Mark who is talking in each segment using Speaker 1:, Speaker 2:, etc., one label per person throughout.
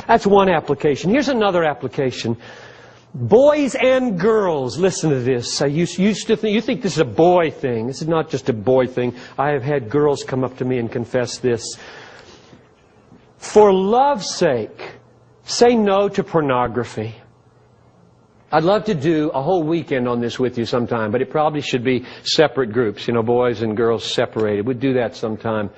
Speaker 1: That's one application. Here's another application. Boys and girls, listen to this. You think this is a boy thing. This is not just a boy thing. I have had girls come up to me and confess this. For love's sake, say no to pornography. I'd love to do a whole weekend on this with you sometime, but it probably should be separate groups, boys and girls separated. We'd do that sometime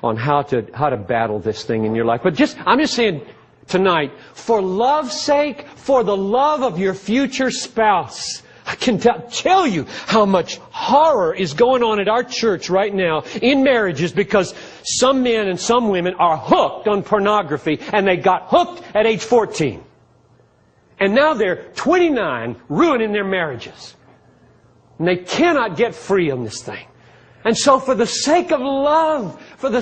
Speaker 1: on how to battle this thing in your life. But I'm just saying tonight, for love's sake, for the love of your future spouse, I can tell you how much horror is going on at our church right now in marriages because some men and some women are hooked on pornography, and they got hooked at age 14. And now they're 29, ruining their marriages. And they cannot get free on this thing. And so for the sake of love, the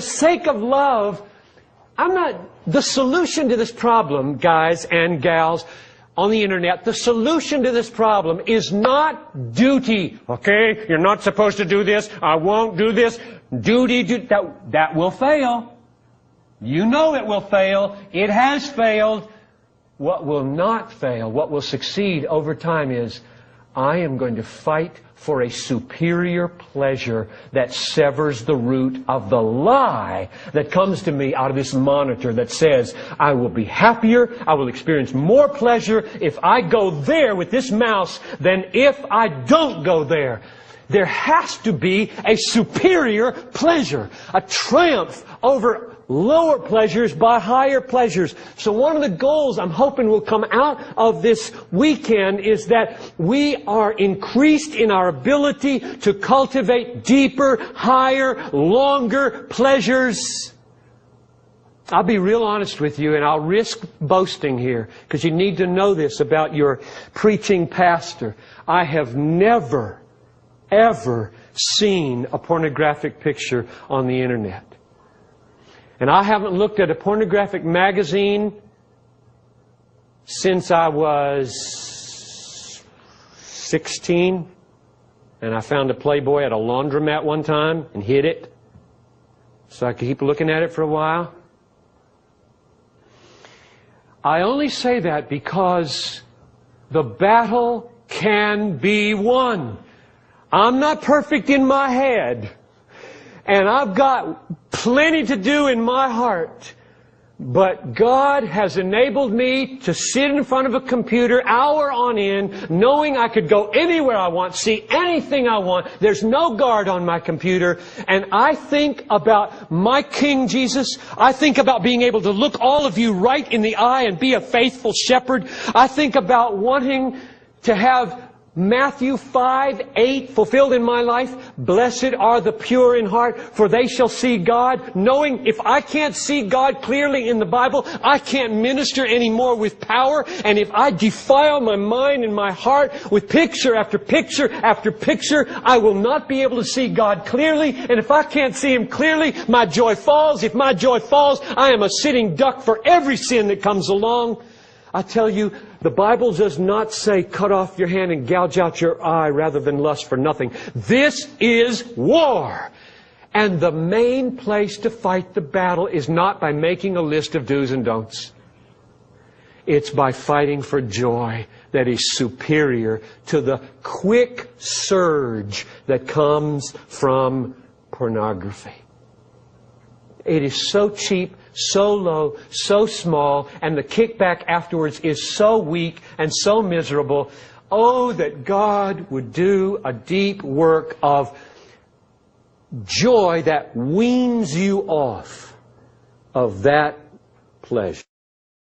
Speaker 1: solution to this problem, guys and gals on the internet, the solution to this problem is not duty. Okay, you're not supposed to do this. I won't do this. Duty, that will fail. You know it will fail. It has failed. What will not fail, what will succeed over time is, I am going to fight for a superior pleasure that severs the root of the lie that comes to me out of this monitor that says, I will be happier, I will experience more pleasure if I go there with this mouse than if I don't go there. There has to be a superior pleasure, a triumph over lower pleasures by higher pleasures. So one of the goals I'm hoping will come out of this weekend is that we are increased in our ability to cultivate deeper, higher, longer pleasures. I'll be real honest with you, and I'll risk boasting here, because you need to know this about your preaching pastor. I have never, ever seen a pornographic picture on the internet. And I haven't looked at a pornographic magazine since I was 16. And I found a Playboy at a laundromat one time and hid it so I could keep looking at it for a while. I only say that because the battle can be won. I'm not perfect in my head. And I've got plenty to do in my heart. But God has enabled me to sit in front of a computer hour on end, knowing I could go anywhere I want, see anything I want. There's no guard on my computer. And I think about my King Jesus. I think about being able to look all of you right in the eye and be a faithful shepherd. I think about wanting to have Matthew 5:8 fulfilled in my life. Blessed are the pure in heart, for they shall see God. Knowing if I can't see God clearly in the Bible, I can't minister anymore with power. And if I defile my mind and my heart with picture after picture after picture, I will not be able to see God clearly. And if I can't see Him clearly, my joy falls. If my joy falls, I am a sitting duck for every sin that comes along. I tell you, the Bible does not say cut off your hand and gouge out your eye rather than lust for nothing. This is war. And the main place to fight the battle is not by making a list of do's and don'ts. It's by fighting for joy that is superior to the quick surge that comes from pornography. It is so cheap, so low, so small, and the kickback afterwards is so weak and so miserable. Oh, that God would do a deep work of joy that weans you off of that pleasure.